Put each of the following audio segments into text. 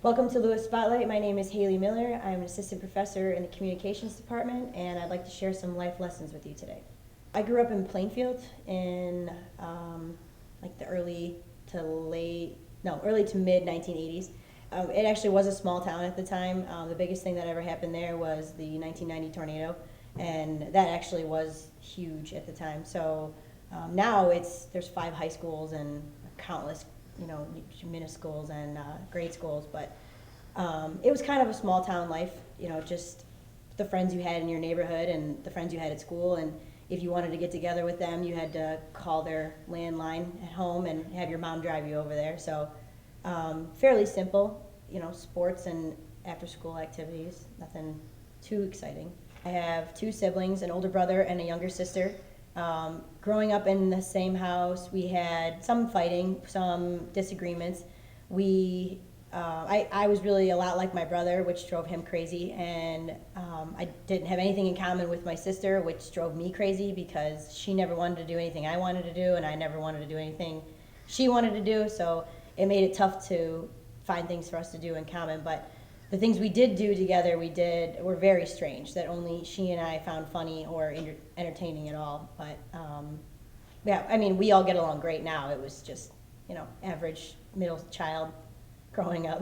Welcome to Lewis Spotlight. My name is Hayley Miller. I'm an assistant professor in the communications department, and I'd like to share some life lessons with you today. I grew up in Plainfield in like the early to mid 1980s. It actually was a small town at the time. The biggest thing that ever happened there was the 1990 tornado, and that actually was huge at the time. So now there's 5 high schools and countless middle schools and grade schools, but it was kind of a small town life, just the friends you had in your neighborhood and the friends you had at school, and if you wanted to get together with them, you had to call their landline at home and have your mom drive you over there. So fairly simple, sports and after school activities, nothing too exciting. I have 2 siblings, an older brother and a younger sister. Growing up in the same house, we had some fighting, some disagreements. I was really a lot like my brother, which drove him crazy, and I didn't have anything in common with my sister, which drove me crazy because she never wanted to do anything I wanted to do, and I never wanted to do anything she wanted to do, so it made it tough to find things for us to do in common. But the things we did do together, were very strange, that only she and I found funny or entertaining at all. But yeah, I mean, we all get along great now. It was just, average middle child growing up.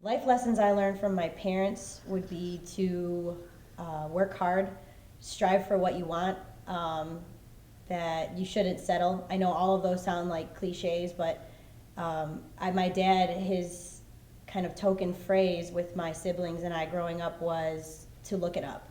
Life lessons I learned from my parents would be to work hard, strive for what you want, that you shouldn't settle. I know all of those sound like cliches, but my dad, his kind of token phrase with my siblings and I growing up was to look it up.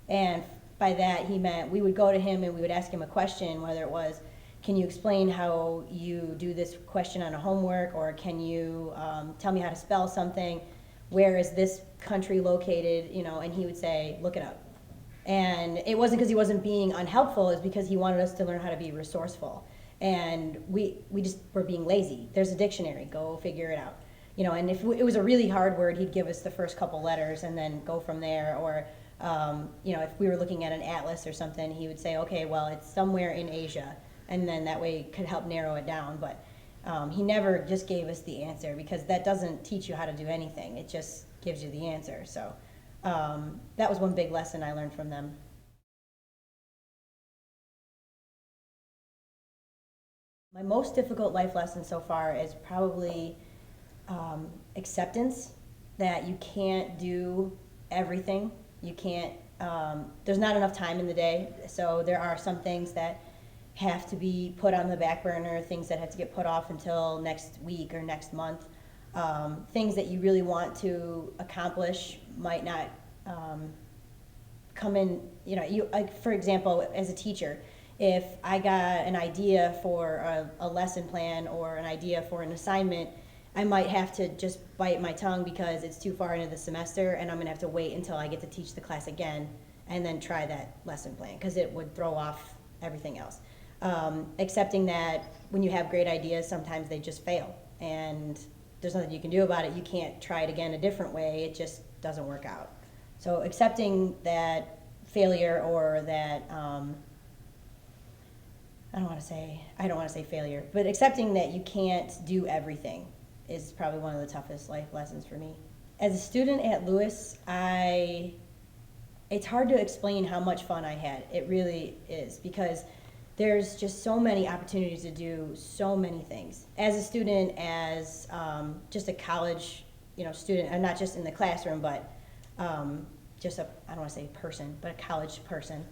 And by that he meant we would go to him and we would ask him a question, whether it was, can you explain how you do this question on a homework, or can you tell me how to spell something? Where is this country located? And he would say, look it up. And it wasn't because he wasn't being unhelpful, it's because he wanted us to learn how to be resourceful. And we just were being lazy. There's a dictionary, go figure it out. And if it was a really hard word, he'd give us the first couple letters and then go from there. Or, if we were looking at an atlas or something, he would say, okay, well, it's somewhere in Asia. And then that way could help narrow it down. But he never just gave us the answer, because that doesn't teach you how to do anything. It just gives you the answer. So that was one big lesson I learned from them. My most difficult life lesson so far is probably acceptance, that you can't do everything. You can't, there's not enough time in the day, so there are some things that have to be put on the back burner, things that have to get put off until next week or next month. Things that you really want to accomplish might not come in, like, for example, as a teacher, if I got an idea for a lesson plan or an idea for an assignment, I might have to just bite my tongue because it's too far into the semester, and I'm going to have to wait until I get to teach the class again and then try that lesson plan, because it would throw off everything else. Accepting that when you have great ideas, sometimes they just fail, and there's nothing you can do about it. You can't try it again a different way. It just doesn't work out. So accepting that failure, or that I don't want to say failure, but accepting that you can't do everything is probably one of the toughest life lessons for me. As a student at Lewis, it's hard to explain how much fun I had. It really is, because there's just so many opportunities to do so many things. As a student, as just a college student, and not just in the classroom, but just I don't want to say person, but a college person.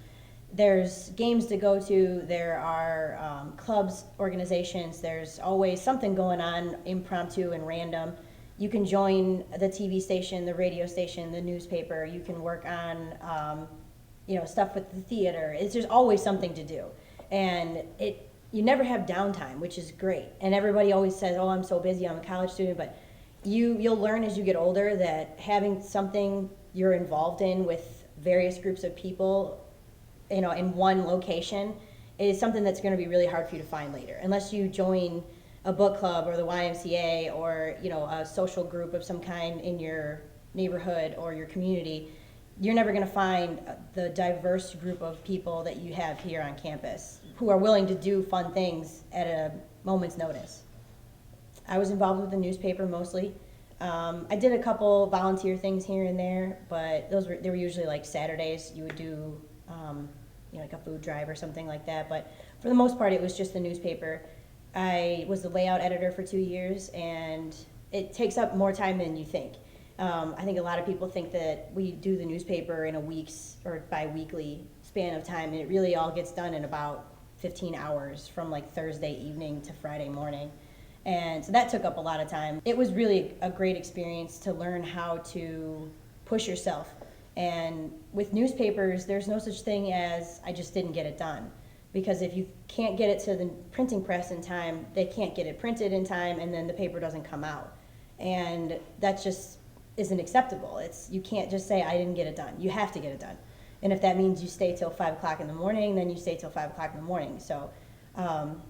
There's games to go to, there are clubs, organizations, there's always something going on, impromptu and random. You can join the TV station, the radio station, the newspaper, you can work on stuff with the theater. There's always something to do. And you never have downtime, which is great. And everybody always says, oh, I'm so busy, I'm a college student, but you'll learn as you get older that having something you're involved in with various groups of people in one location is something that's going to be really hard for you to find later, unless you join a book club or the YMCA or a social group of some kind in your neighborhood or your community. You're never going to find the diverse group of people that you have here on campus who are willing to do fun things at a moment's notice. I was involved with the newspaper mostly. I did a couple volunteer things here and there, but they were usually like Saturdays. You would do like a food drive or something like that. But for the most part, it was just the newspaper. I was the layout editor for 2 years, and it takes up more time than you think. I think a lot of people think that we do the newspaper in a week's or bi-weekly span of time, and it really all gets done in about 15 hours from like Thursday evening to Friday morning. And so that took up a lot of time. It was really a great experience to learn how to push yourself. And with newspapers, there's no such thing as I just didn't get it done. Because if you can't get it to the printing press in time, they can't get it printed in time, and then the paper doesn't come out. And that just isn't acceptable. You can't just say, I didn't get it done. You have to get it done. And if that means you stay till 5 o'clock in the morning, then you stay till 5 o'clock in the morning. So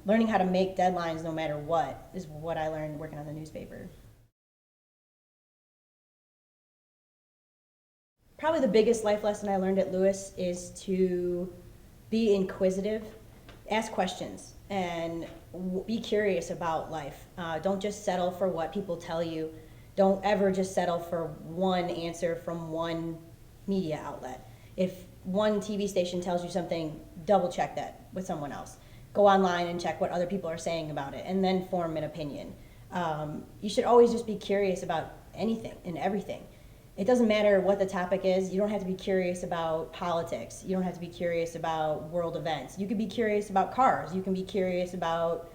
learning how to make deadlines no matter what is what I learned working on the newspaper. Probably the biggest life lesson I learned at Lewis is to be inquisitive, ask questions, and be curious about life. Don't just settle for what people tell you. Don't ever just settle for one answer from one media outlet. If one TV station tells you something, double check that with someone else. Go online and check what other people are saying about it, and then form an opinion. You should always just be curious about anything and everything. It doesn't matter what the topic is. You don't have to be curious about politics. You don't have to be curious about world events. You can be curious about cars. You can be curious about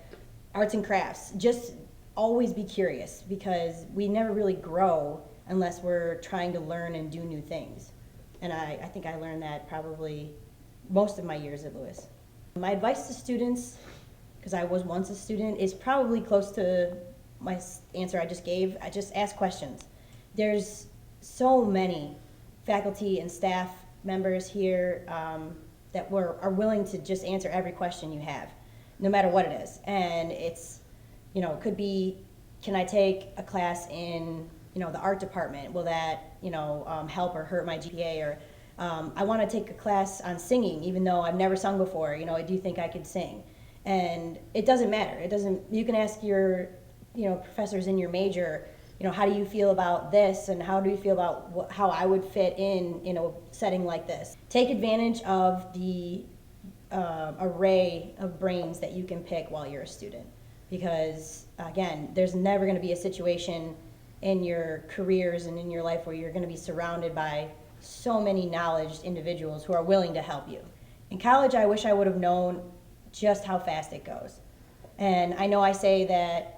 arts and crafts. Just always be curious, because we never really grow unless we're trying to learn and do new things. And I think I learned that probably most of my years at Lewis. My advice to students, because I was once a student, is probably close to my answer I just gave. I just ask questions. There's so many faculty and staff members here that are willing to just answer every question you have, no matter what it is. And it's, it could be, can I take a class in, the art department? Will that, help or hurt my GPA? Or I want to take a class on singing, even though I've never sung before. Do you think I could sing? And it doesn't matter. You can ask your, professors in your major, how do you feel about this, and how do you feel about how I would fit in a setting like this? Take advantage of the array of brains that you can pick while you're a student, because again, there's never going to be a situation in your careers and in your life where you're going to be surrounded by so many knowledgeable individuals who are willing to help you. In college, I wish I would have known just how fast it goes. And I know I say that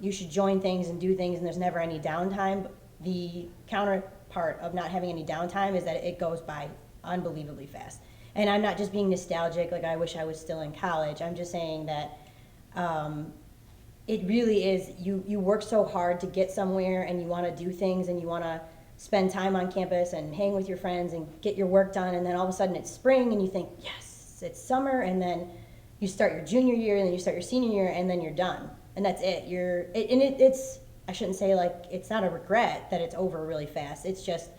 you should join things and do things and there's never any downtime, but the counterpart of not having any downtime is that it goes by unbelievably fast. And I'm not just being nostalgic, like I wish I was still in college. I'm just saying that it really is, you work so hard to get somewhere, and you want to do things, and you want to spend time on campus and hang with your friends and get your work done, and then all of a sudden it's spring and you think, yes, it's summer, and then you start your junior year, and then you start your senior year, and then you're done. And that's it. It's, I shouldn't say like, it's not a regret that it's over really fast. It's just,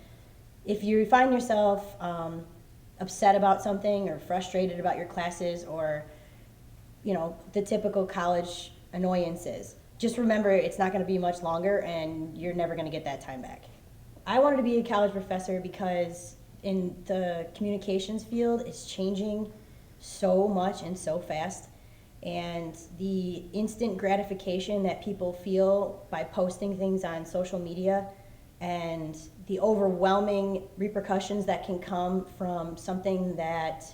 if you find yourself upset about something or frustrated about your classes or, the typical college annoyances, just remember it's not going to be much longer and you're never going to get that time back. I wanted to be a college professor because in the communications field, it's changing so much and so fast, and the instant gratification that people feel by posting things on social media and the overwhelming repercussions that can come from something that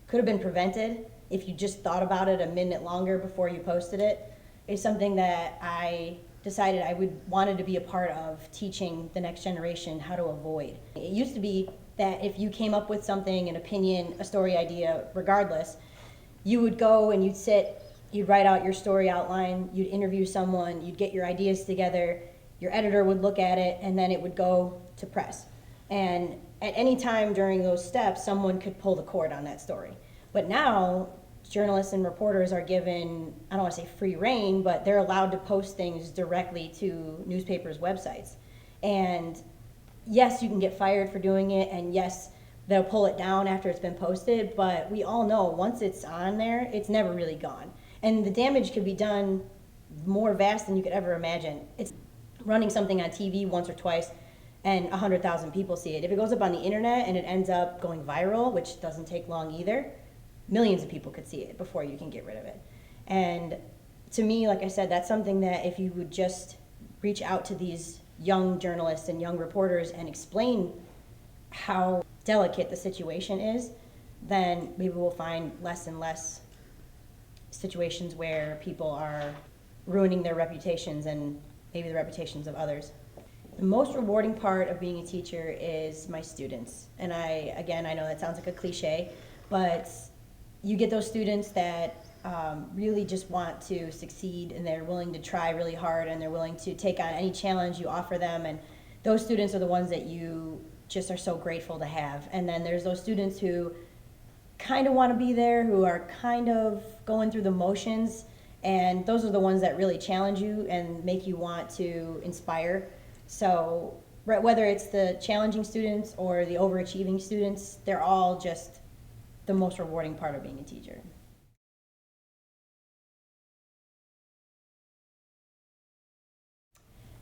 could have been prevented if you just thought about it a minute longer before you posted it is something that I decided I wanted to be a part of, teaching the next generation how to avoid. It used to be that if you came up with something, an opinion, a story idea, regardless, you would go and you'd write out your story outline, you'd interview someone, you'd get your ideas together, your editor would look at it, and then it would go to press. And at any time during those steps, someone could pull the cord on that story. But now, journalists and reporters are given, I don't want to say free reign, but they're allowed to post things directly to newspapers' websites. And yes, you can get fired for doing it, and yes, they'll pull it down after it's been posted, but we all know once it's on there, it's never really gone. And the damage could be done more vast than you could ever imagine. It's running something on TV once or twice and 100,000 people see it. If it goes up on the internet and it ends up going viral, which doesn't take long either, millions of people could see it before you can get rid of it. And to me, like I said, that's something that if you would just reach out to these young journalists and young reporters and explain how delicate the situation is, then maybe we'll find less and less situations where people are ruining their reputations and maybe the reputations of others. The most rewarding part of being a teacher is my students. And I know that sounds like a cliche, but you get those students that really just want to succeed, and they're willing to try really hard, and they're willing to take on any challenge you offer them. And those students are the ones that you just are so grateful to have. And then there's those students who kind of want to be there, who are kind of going through the motions, and those are the ones that really challenge you and make you want to inspire. So whether it's the challenging students or the overachieving students, they're all just the most rewarding part of being a teacher.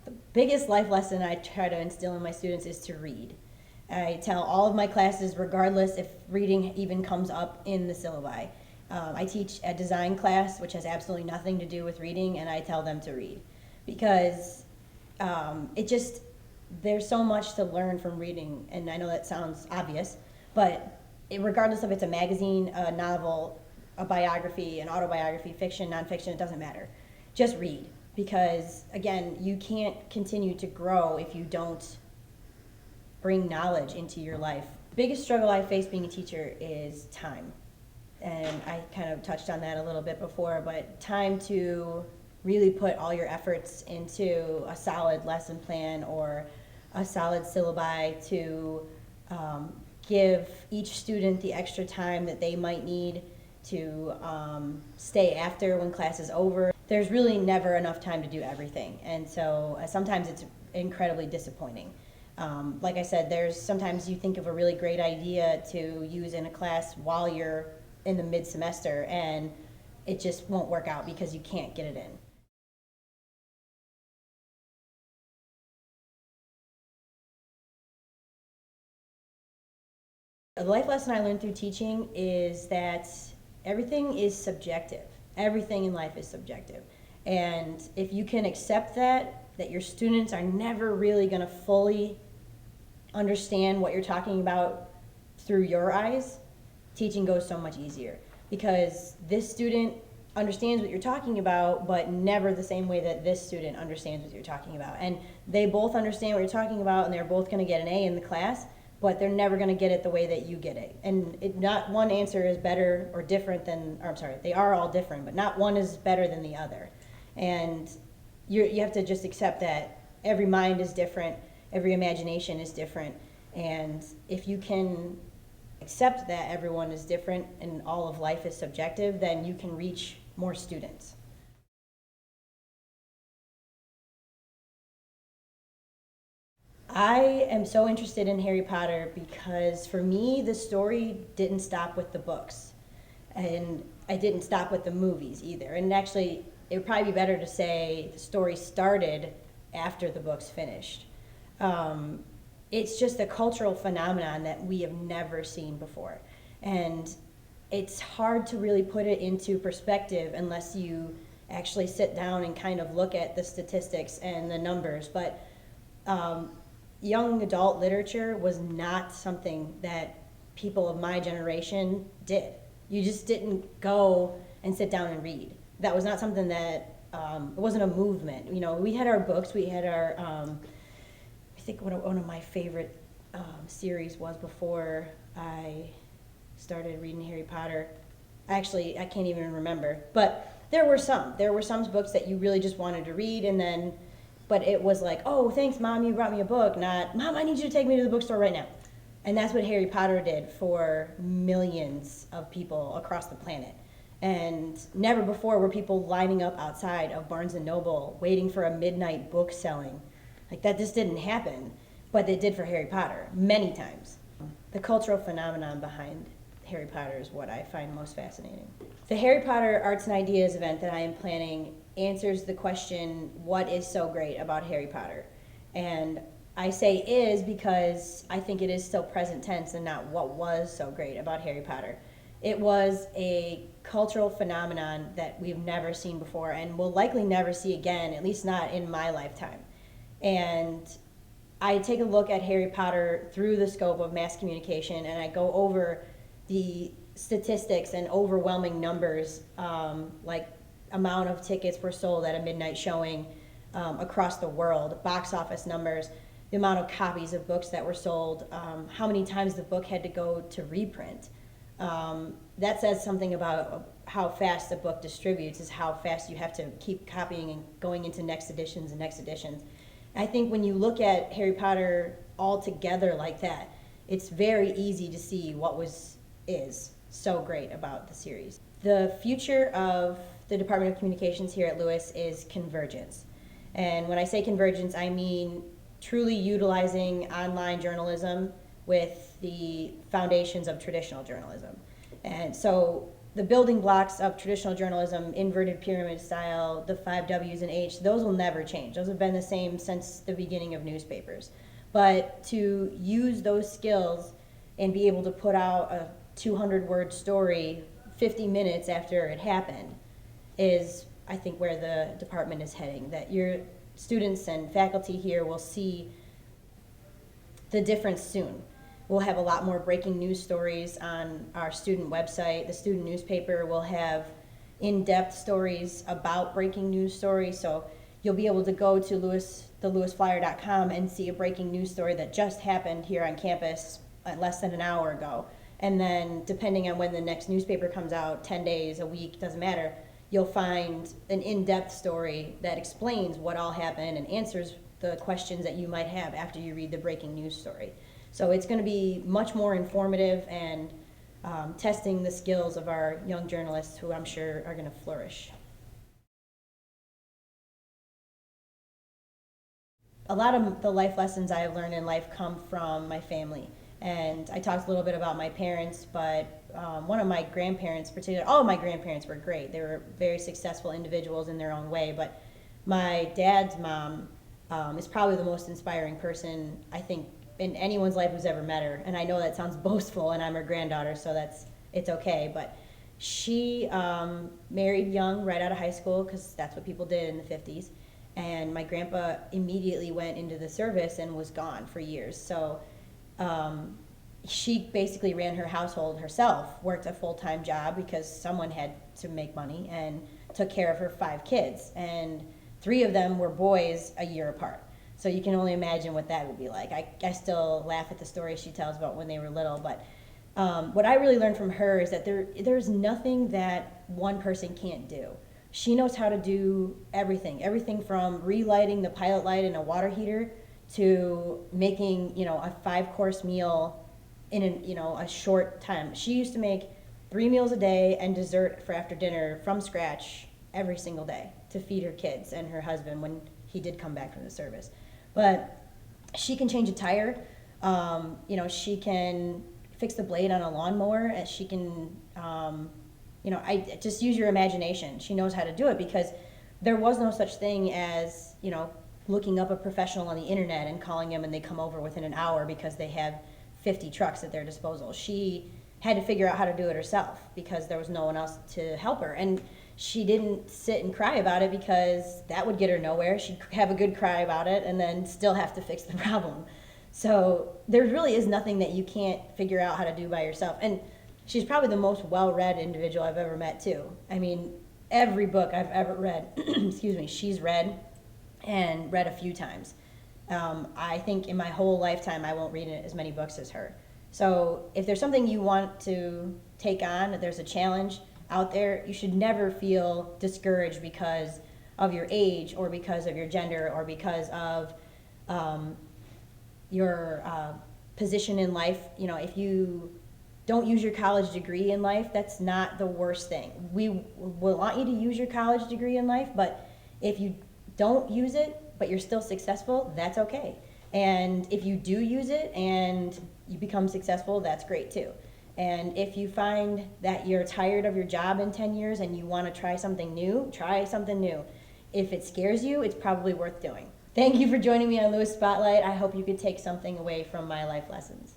The biggest life lesson I try to instill in my students is to read. I tell all of my classes, regardless if reading even comes up in the syllabi. I teach a design class, which has absolutely nothing to do with reading, and I tell them to read. Because there's so much to learn from reading, and I know that sounds obvious, but regardless if it's a magazine, a novel, a biography, an autobiography, fiction, nonfiction, it doesn't matter. Just read, because again, you can't continue to grow if you don't bring knowledge into your life. The biggest struggle I face being a teacher is time. And I kind of touched on that a little bit before, but time to really put all your efforts into a solid lesson plan or a solid syllabi, to give each student the extra time that they might need to stay after when class is over. There's really never enough time to do everything, and so sometimes it's incredibly disappointing. Like I said, sometimes you think of a really great idea to use in a class while you're in the mid-semester, and it just won't work out because you can't get it in. The life lesson I learned through teaching is that everything is subjective. Everything in life is subjective. And if you can accept that your students are never really going to fully understand what you're talking about through your eyes, teaching goes so much easier. Because this student understands what you're talking about, but never the same way that this student understands what you're talking about. And they both understand what you're talking about, and they're both going to get an A in the class, but they're never going to get it the way that you get it. And not one answer is better or different than, or I'm sorry, they are all different, but not one is better than the other. And you have to just accept that every mind is different, every imagination is different, and if you can accept that everyone is different and all of life is subjective, then you can reach more students. I am so interested in Harry Potter because for me, the story didn't stop with the books. And I didn't stop with the movies either. And actually, it would probably be better to say the story started after the books finished. It's just a cultural phenomenon that we have never seen before. And it's hard to really put it into perspective unless you actually sit down and kind of look at the statistics and the numbers. But young adult literature was not something that people of my generation did. You just didn't go and sit down and read. That was not something that, it wasn't a movement. You know, we had our books, we had our, I think one of my favorite series was before I started reading Harry Potter. Actually, I can't even remember, but there were some books that you really just wanted to read, and then, but it was like, oh, thanks, Mom, you brought me a book, not, Mom, I need you to take me to the bookstore right now. And that's what Harry Potter did for millions of people across the planet. And never before were people lining up outside of Barnes & Noble waiting for a midnight book selling. Like, that just didn't happen, but it did for Harry Potter many times. The cultural phenomenon behind Harry Potter is what I find most fascinating. The Harry Potter Arts and Ideas event that I am planning answers the question, what is so great about Harry Potter? And I say is because I think it is still present tense and not what was so great about Harry Potter. It was a cultural phenomenon that we've never seen before and will likely never see again, at least not in my lifetime. And I take a look at Harry Potter through the scope of mass communication, and I go over the statistics and overwhelming numbers, like amount of tickets were sold at a midnight showing across the world, box office numbers, the amount of copies of books that were sold, how many times the book had to go to reprint. That says something about how fast a book distributes, is how fast you have to keep copying and going into next editions and next editions. I think when you look at Harry Potter all together like that, it's very easy to see what is so great about the series. The future of the Department of Communications here at Lewis is convergence. And when I say convergence, I mean truly utilizing online journalism with the foundations of traditional journalism. And so the building blocks of traditional journalism, inverted pyramid style, the 5 W's and H, those will never change. Those have been the same since the beginning of newspapers. But to use those skills and be able to put out a 200-word story 50 minutes after it happened is, I think, where the department is heading. That your students and faculty here will see the difference soon. We'll have a lot more breaking news stories on our student website. The student newspaper will have in-depth stories about breaking news stories. So you'll be able to go to thelewisflyer.com and see a breaking news story that just happened here on campus less than an hour ago. And then depending on when the next newspaper comes out, 10 days, a week, doesn't matter, you'll find an in-depth story that explains what all happened and answers the questions that you might have after you read the breaking news story. So it's going to be much more informative and testing the skills of our young journalists, who I'm sure are going to flourish. A lot of the life lessons I have learned in life come from my family. And I talked a little bit about my parents, but one of my grandparents, particularly, all of my grandparents were great. They were very successful individuals in their own way. But my dad's mom is probably the most inspiring person, I think, in anyone's life who's ever met her. And I know that sounds boastful, and I'm her granddaughter, so it's okay. But she married young, right out of high school, because that's what people did in the 50s. And my grandpa immediately went into the service and was gone for years. So she basically ran her household herself, worked a full-time job because someone had to make money, and took care of her 5 kids. And 3 of them were boys a year apart. So you can only imagine what that would be like. I still laugh at the stories she tells about when they were little. But what I really learned from her is that there's nothing that one person can't do. She knows how to do everything from relighting the pilot light in a water heater to making, a 5-course meal in a short time. She used to make 3 meals a day and dessert for after dinner from scratch every single day to feed her kids and her husband when he did come back from the service. But she can change a tire. She can fix the blade on a lawnmower. And she can, I just use your imagination. She knows how to do it because there was no such thing as, looking up a professional on the internet and calling them and they come over within an hour because they have 50 trucks at their disposal. She had to figure out how to do it herself because there was no one else to help her. And she didn't sit and cry about it because that would get her nowhere. She'd have a good cry about it and then still have to fix the problem. So there really is nothing that you can't figure out how to do by yourself. And she's probably the most well-read individual I've ever met too. I mean, every book I've ever read, she's read and read a few times. I think in my whole lifetime I won't read as many books as her. So if there's something you want to take on, if there's a challenge out there, you should never feel discouraged because of your age or because of your gender or because of your position in life. If you don't use your college degree in life, that's not the worst thing. We will want you to use your college degree in life, but if you don't use it, but you're still successful, that's okay. And if you do use it and you become successful, that's great too. And if you find that you're tired of your job in 10 years and you want to try something new, try something new. If it scares you, it's probably worth doing. Thank you for joining me on Lewis Spotlight. I hope you could take something away from my life lessons.